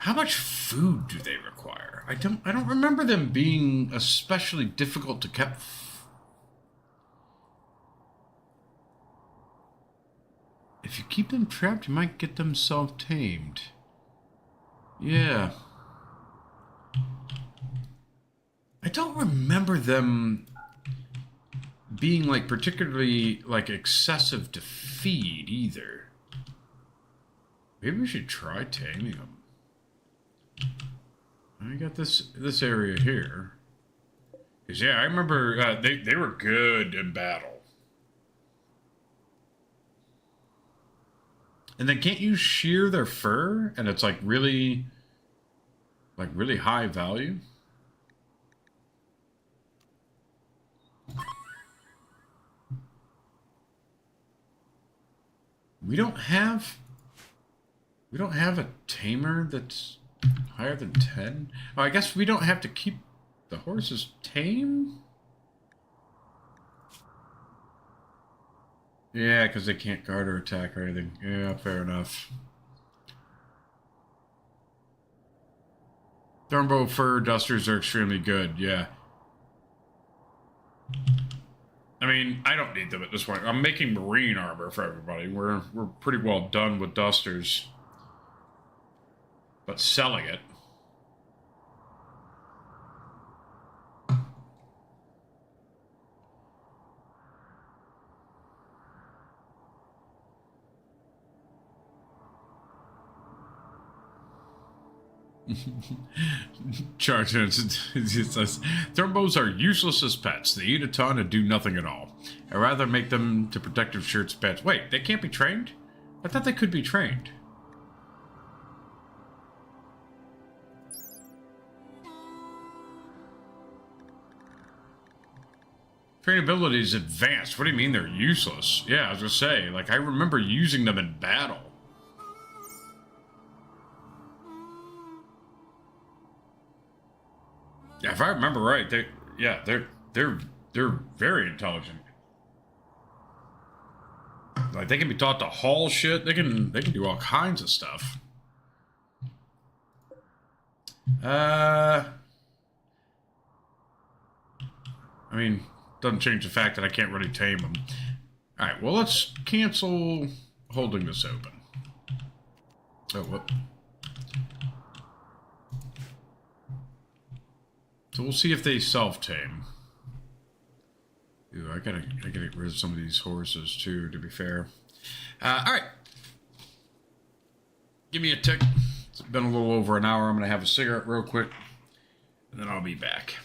How much food do they require? I don't remember them being especially difficult to keep. If you keep them trapped, you might get them self-tamed. Yeah. I don't remember them being, like, particularly, like, excessive to feed, either. Maybe we should try taming them. I got this area here. Because, yeah, I remember they were good in battle. And then can't you shear their fur? And it's, like, really high value? We don't have a tamer that's higher than 10? Oh, I guess we don't have to keep the horses tame? Yeah, because they can't guard or attack or anything. Yeah, fair enough. Thornbow fur dusters are extremely good, yeah. I mean, I don't need them at this point. I'm making marine armor for everybody. We're pretty well done with dusters. But selling it... Charge it says, Thornbows are useless as pets. They eat a ton and do nothing at all. I'd rather make them to protective shirts pets. Wait, they can't be trained? I thought they could be trained. Trainability is advanced. What do you mean they're useless? Yeah, I was gonna say, like, I remember using them in battle. Yeah, if I remember right, they're very intelligent. Like, they can be taught to haul shit. They can do all kinds of stuff. I mean, doesn't change the fact that I can't really tame them. All right, well, let's cancel holding this open. Oh, what? So we'll see if they self-tame. Ooh, I gotta get rid of some of these horses too, to be fair. All right. Give me a tick. It's been a little over an hour. I'm gonna have a cigarette real quick, and then I'll be back.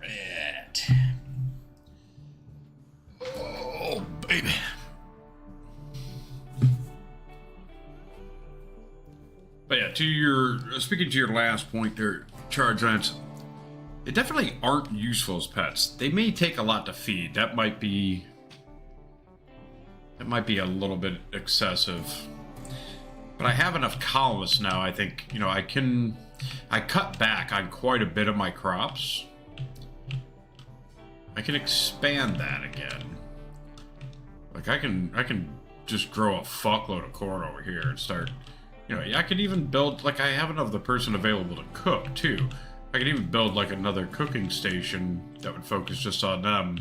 Right. Oh, baby. But yeah, speaking to your last point there, Charge Lance, they definitely aren't useful as pets. They may take a lot to feed. That might be a little bit excessive. But I have enough colonists now, I think, you know, I cut back on quite a bit of my crops. I can expand that again. Like I can just grow a fuckload of corn over here and start, you know, I could even build, like I have another person available to cook too. I could even build like another cooking station that would focus just on them.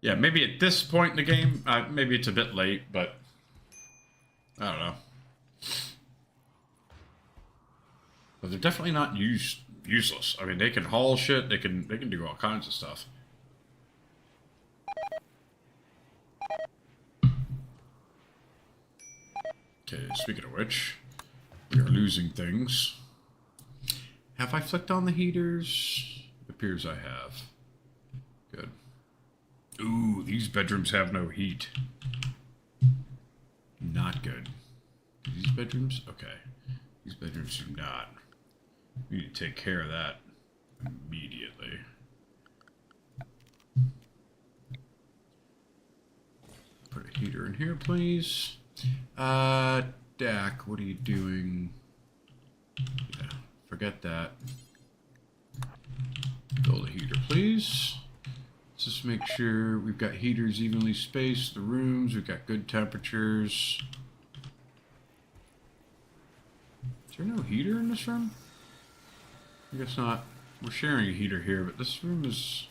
Yeah, maybe at this point in the game, maybe it's a bit late, but I don't know. But they're definitely not useless. I mean, they can haul shit. They can do all kinds of stuff. Okay, speaking of which, we are losing things. Have I flicked on the heaters? It appears I have. Good. Ooh, these bedrooms have no heat. Not good. These bedrooms? Okay. These bedrooms do not. We need to take care of that immediately. Put a heater in here, please. Dak, what are you doing? Yeah, forget that. Build a heater, please. Let's just make sure we've got heaters evenly spaced, the rooms, we've got good temperatures. Is there no heater in this room? I guess not. We're sharing a heater here, but this room is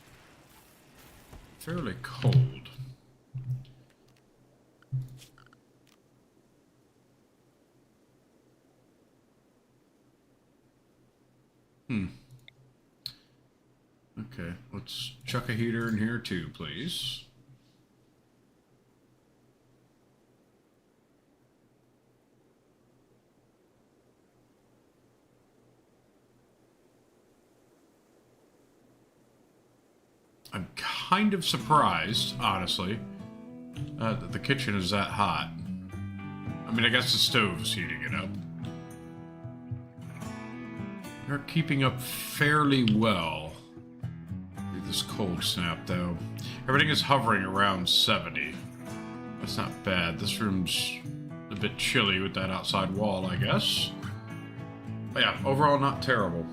fairly cold. Okay, let's chuck a heater in here too, please. I'm kind of surprised, honestly, that the kitchen is that hot. I mean, I guess the stove's heating it up. They're keeping up fairly well. This cold snap, though. Everything is hovering around 70. That's not bad. This room's a bit chilly with that outside wall, I guess. But yeah, overall not terrible.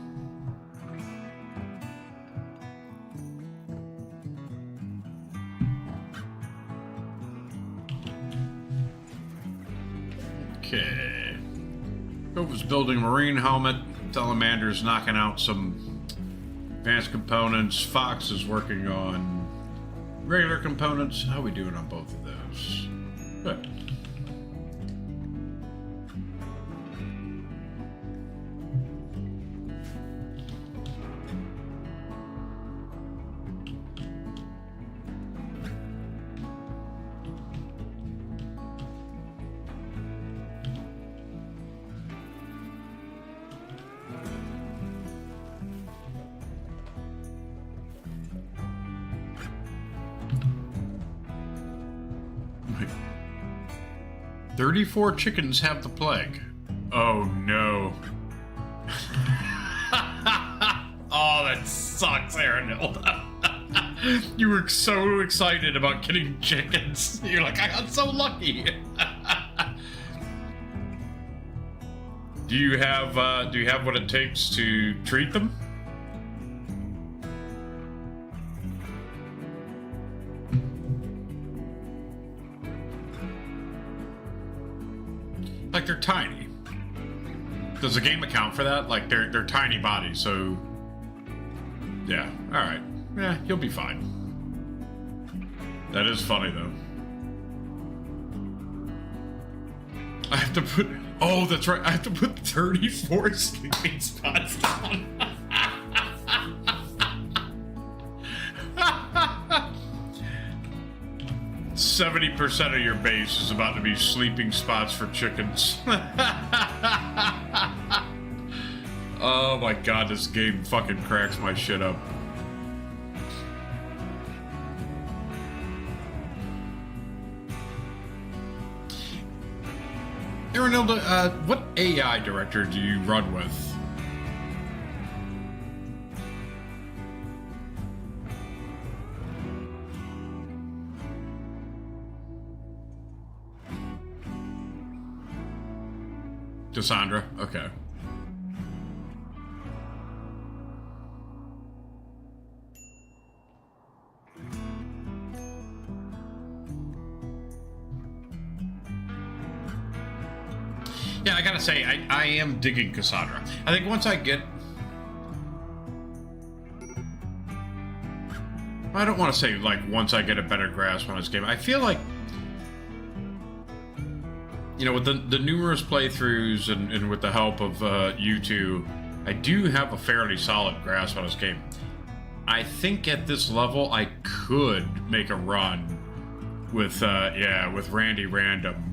Okay. Cove was building a marine helmet. Salamander's knocking out some advanced components. Fox is working on regular components. How are we doing on both of those? Good. Wait. 34 chickens have the plague. Oh no. Oh, that sucks, Aaronilda. You were so excited about getting chickens. You're like, I got so lucky. Do you have what it takes to treat them? Like, they're tiny. Does the game account for that? Like, they're tiny bodies, so yeah, alright. Yeah, you'll be fine. That is funny, though. I have to put... Oh, that's right. I have to put 34 sleeping spots down. 70% of your base is about to be sleeping spots for chickens. Oh my god, this game fucking cracks my shit up. Aranilda, what AI director do you run with? Cassandra, okay. Yeah, I gotta say, I am digging Cassandra. I think once I get... I don't want to say, like, once I get a better grasp on this game. I feel like, you know, with the numerous playthroughs and with the help of you two, I do have a fairly solid grasp on this game. I think at this level, I could make a run with, with Randy Random.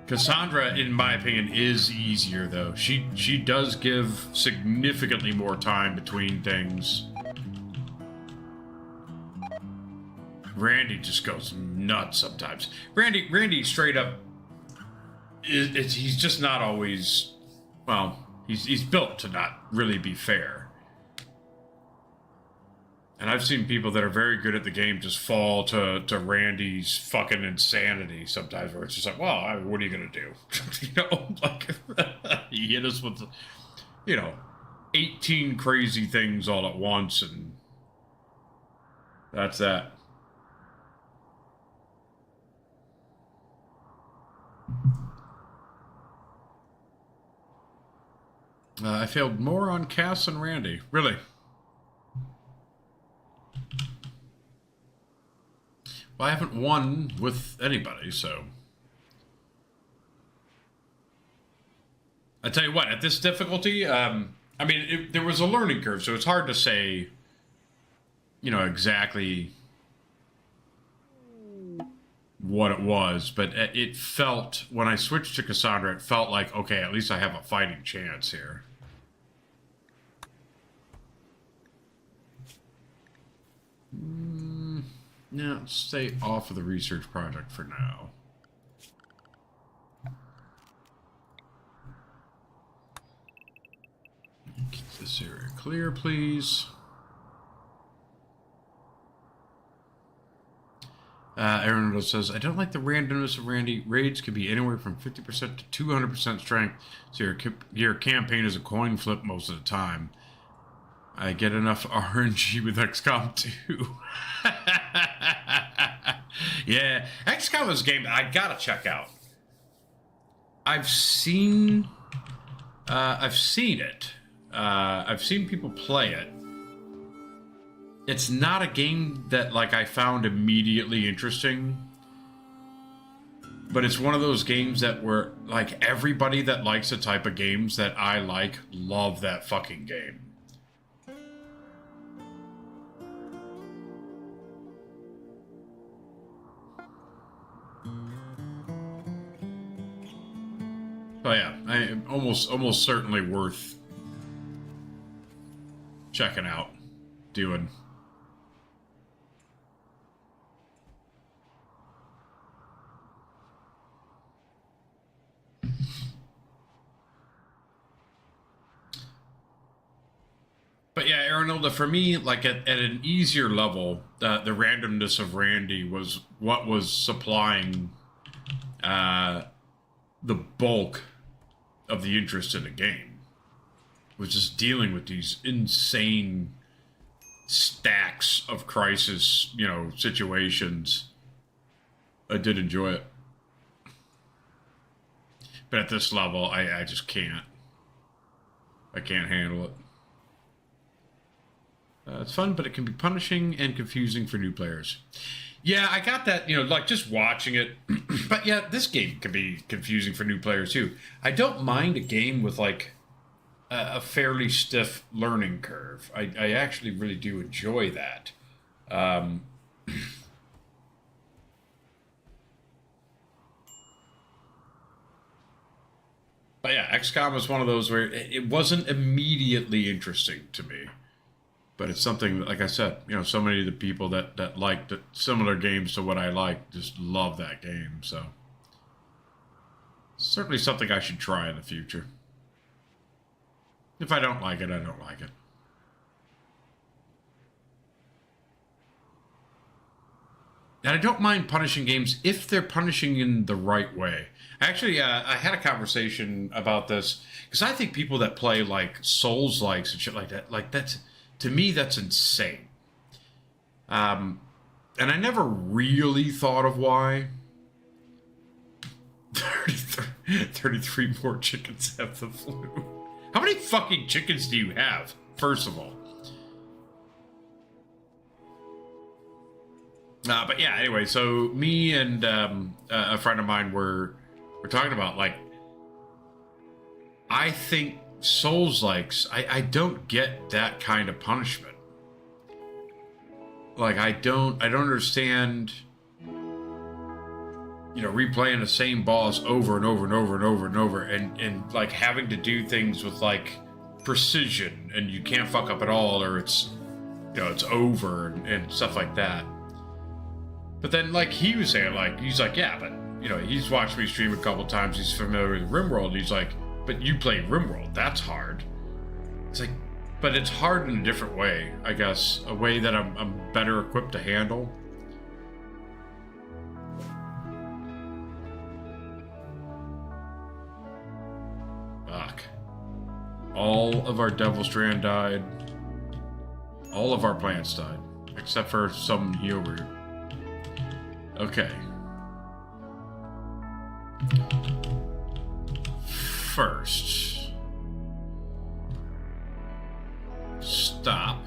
Cassandra, in my opinion, is easier, though. She does give significantly more time between things. Randy just goes nuts sometimes. Randy straight up, he's just not always, well, he's built to not really be fair. And I've seen people that are very good at the game just fall to Randy's fucking insanity sometimes, where it's just like, well, what are you gonna do? You know, like, he hit us with, 18 crazy things all at once, and that's that. I failed more on Cass than Randy. Really? Well, I haven't won with anybody, so... I tell you what, at this difficulty, I mean, there was a learning curve, so it's hard to say, exactly what it was, but it felt, when I switched to Cassandra, it felt like, okay, at least I have a fighting chance here. Now, stay off of the research project for now. Keep this area clear, please. Aaron says, I don't like the randomness of Randy. Raids can be anywhere from 50% to 200% strength, so your campaign is a coin flip most of the time. I get enough RNG with XCOM 2. Yeah, XCOM is a game I gotta check out. I've seen it. I've seen people play it. It's not a game that, like, I found immediately interesting. But it's one of those games that were, like, everybody that likes the type of games that I like, love that fucking game. Oh yeah, almost certainly worth checking out, doing. But yeah, Aranilda, for me, like at an easier level, the randomness of Randy was what was supplying the bulk of the interest in the game. Was just dealing with these insane stacks of crisis, situations. I did enjoy it. But at this level, I just can't. I can't handle it. It's fun, but it can be punishing and confusing for new players. Yeah, I got that, like just watching it. But yeah, this game can be confusing for new players too. I don't mind a game with like a fairly stiff learning curve. I actually really do enjoy that. But yeah, XCOM was one of those where it wasn't immediately interesting to me. But it's something that, like I said, so many of the people that like similar games to what I like just love that game. So certainly something I should try in the future. If I don't like it, I don't like it. And I don't mind punishing games if they're punishing in the right way. Actually, I had a conversation about this because I think people that play like Souls likes and shit like that's to me that's insane. Um, and I never really thought of why. 33 more chickens have the flu. How many fucking chickens do you have? First of all. But yeah, anyway, so me and a friend of mine were talking about like I think Souls likes I don't get that kind of punishment. Like I don't understand replaying the same boss over and over and over and over and over and like having to do things with like precision and you can't fuck up at all or it's it's over and stuff like that. But then, like, he was saying, like, he's like, yeah, but, he's watched me stream a couple times. He's familiar with RimWorld. He's like, but you play RimWorld. That's hard. It's like, but it's hard in a different way, I guess. A way that I'm better equipped to handle. Fuck. All of our Devil Strand died. All of our plants died. Except for some heal root. Okay. First, stop.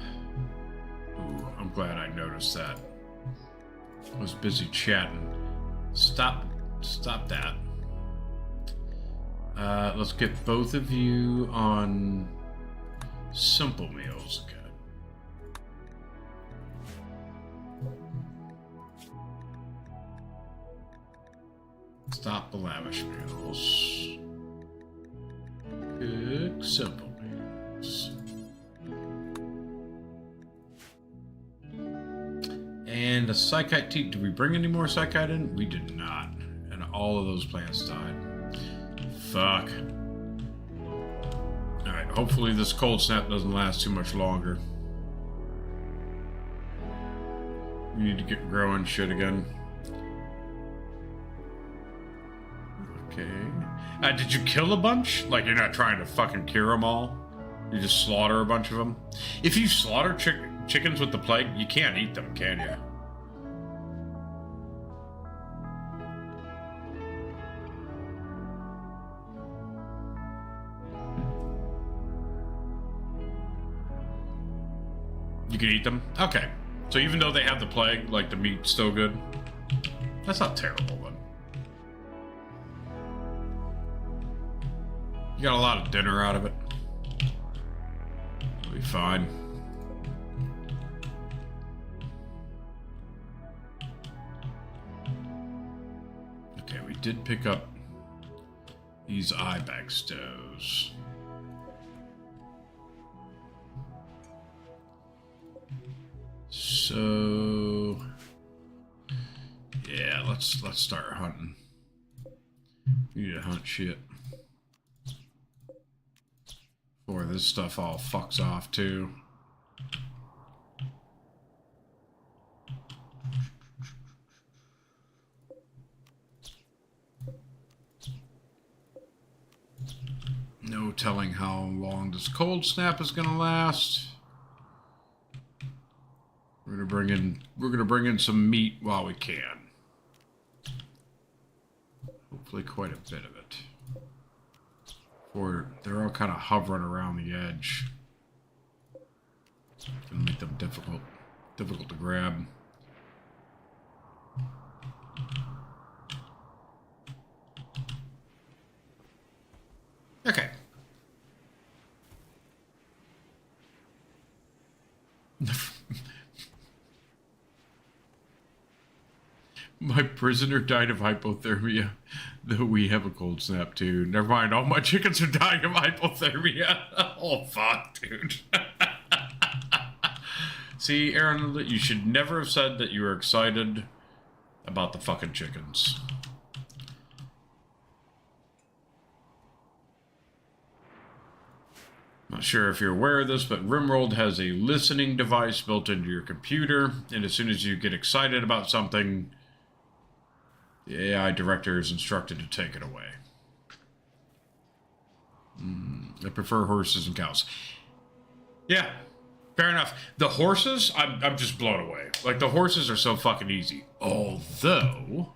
Ooh, I'm glad I noticed that. I was busy chatting. Stop that. Let's get both of you on simple meals again. Stop the lavish meals. Good, simple meals. And a psychite tea. Did we bring any more psychite in? We did not. And all of those plants died. Fuck. Alright, hopefully this cold snap doesn't last too much longer. We need to get growing shit again. Okay. Did you kill a bunch? Like, you're not trying to fucking cure them all? You just slaughter a bunch of them? If you slaughter chickens with the plague, you can't eat them, can you? You can eat them? Okay. So even though they have the plague, like, the meat's still good? That's not terrible, then. You got a lot of dinner out of it. It'll be fine. Okay, we did pick up these eye bag stoves. So yeah, let's start hunting. We need to hunt shit. Before this stuff all fucks off too. No telling how long this cold snap is gonna last. We're gonna bring in some meat while we can. Hopefully quite a bit of it. Or they're all kind of hovering around the edge. Gonna make them difficult to grab. Okay. My prisoner died of hypothermia, though we have a cold snap too. Never mind, all my chickens are dying of hypothermia. Oh, fuck, dude. See, Aaron, you should never have said that you were excited about the fucking chickens. Not sure if you're aware of this, but RimWorld has a listening device built into your computer, and as soon as you get excited about something, the AI director is instructed to take it away. I prefer horses and cows. Yeah, fair enough. The horses, I'm just blown away. Like, the horses are so fucking easy. Although,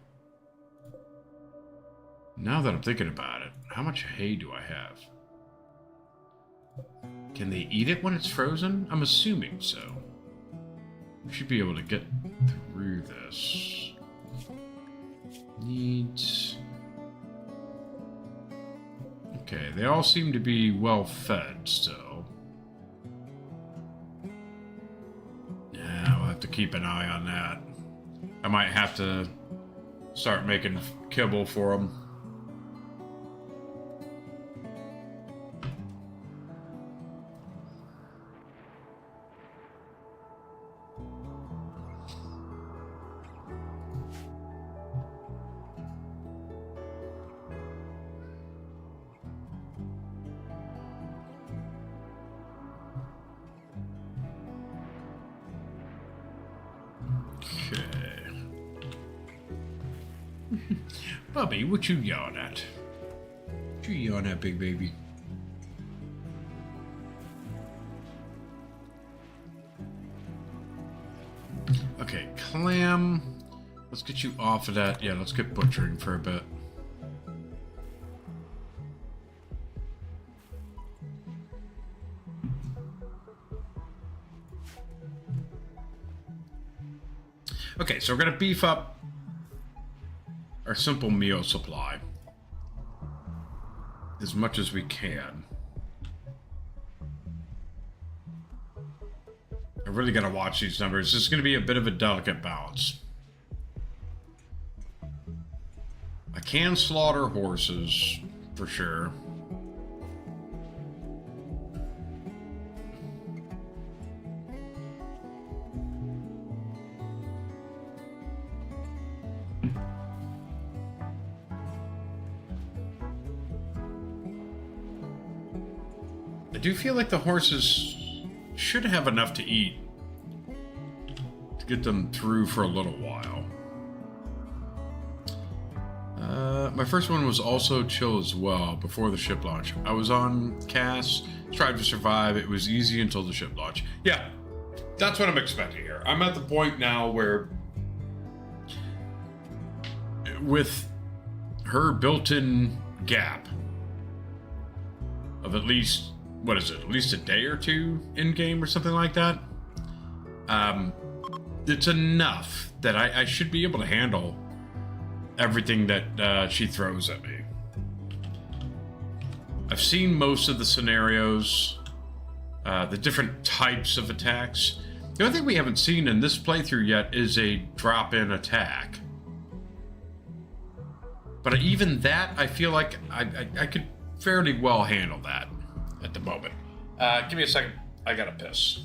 now that I'm thinking about it, how much hay do I have? Can they eat it when it's frozen? I'm assuming so. We should be able to get through this. Neat. Okay, they all seem to be well fed still. Yeah, we'll have to keep an eye on that. I might have to start making kibble for them. Bubby, what you yawn at? What you yawn at, big baby? Okay, clam. Let's get you off of that. Yeah, let's get butchering for a bit. Okay, so we're going to beef up our simple meal supply as much as we can. I really got to watch these numbers. This is going to be a bit of a delicate balance. I can slaughter horses for sure. I do feel like the horses should have enough to eat to get them through for a little while. My first one was also chill as well before the ship launch. I was on Cass, tried to survive. It was easy until the ship launch. Yeah, that's what I'm expecting here. I'm at the point now where with her built-in gap of at least, what is it, at least a day or two in-game or something like that, it's enough that I should be able to handle everything that she throws at me. I've seen most of the scenarios, the different types of attacks. The only thing we haven't seen in this playthrough yet is a drop-in attack. But even that, I feel like I could fairly well handle that at the moment. Give me a second. I gotta piss.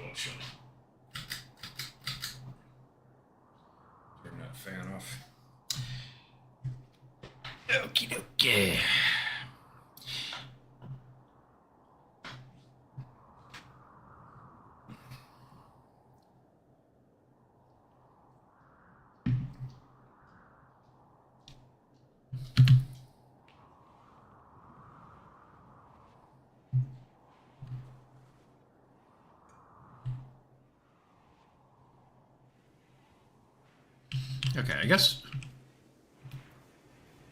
little chilly. Turn that fan off. Okie dokie. Okay, I guess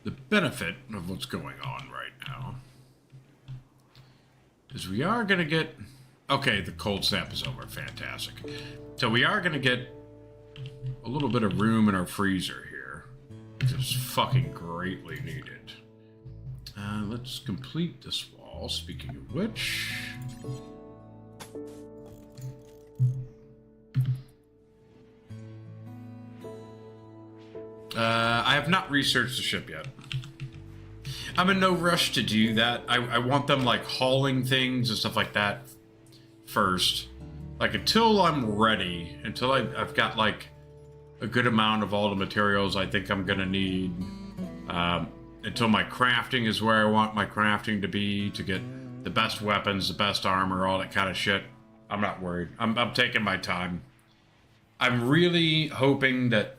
the benefit of what's going on right now is we are going to get... Okay, the cold snap is over. Fantastic. So we are going to get a little bit of room in our freezer here, which is fucking greatly needed. Let's complete this wall, speaking of which... I have not researched the ship yet. I'm in no rush to do that. I want them, like, hauling things and stuff like that first. Like, until I'm ready, until I've got, like, a good amount of all the materials I think I'm gonna need, until my crafting is where I want my crafting to be, to get the best weapons, the best armor, all that kind of shit. I'm not worried. I'm taking my time. I'm really hoping that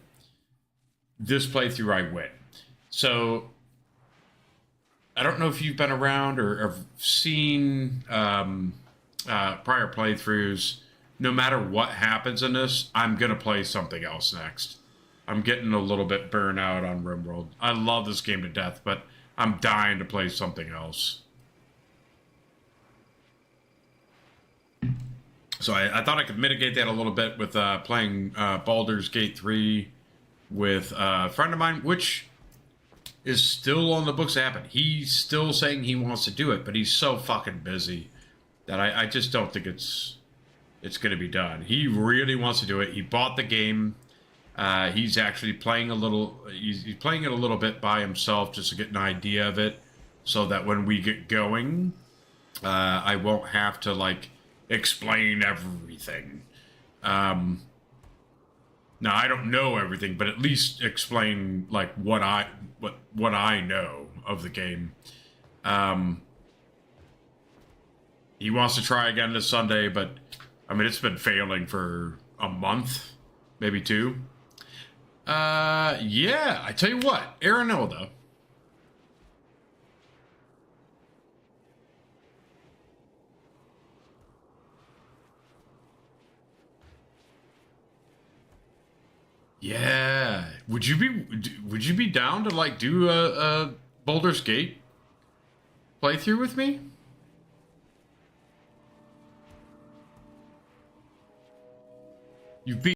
this playthrough I win. So, I don't know if you've been around or have seen prior playthroughs. No matter what happens in this, I'm going to play something else next. I'm getting a little bit burnt out on RimWorld. I love this game to death, but I'm dying to play something else. So I thought I could mitigate that a little bit with playing Baldur's Gate 3 with a friend of mine, which is still on the books to happen. He's still saying he wants to do it, but he's so fucking busy that I just don't think it's going to be done. He really wants to do it. He bought the game. He's actually playing a little. He's playing it a little bit by himself just to get an idea of it, so that when we get going, I won't have to like explain everything. Now I don't know everything, but at least explain like what I know of the game. He wants to try again this Sunday, but I mean it's been failing for a month, maybe 2. Yeah, I tell you what, Aranilda. Yeah, would you be down to like do a Baldur's Gate playthrough with me? You've beat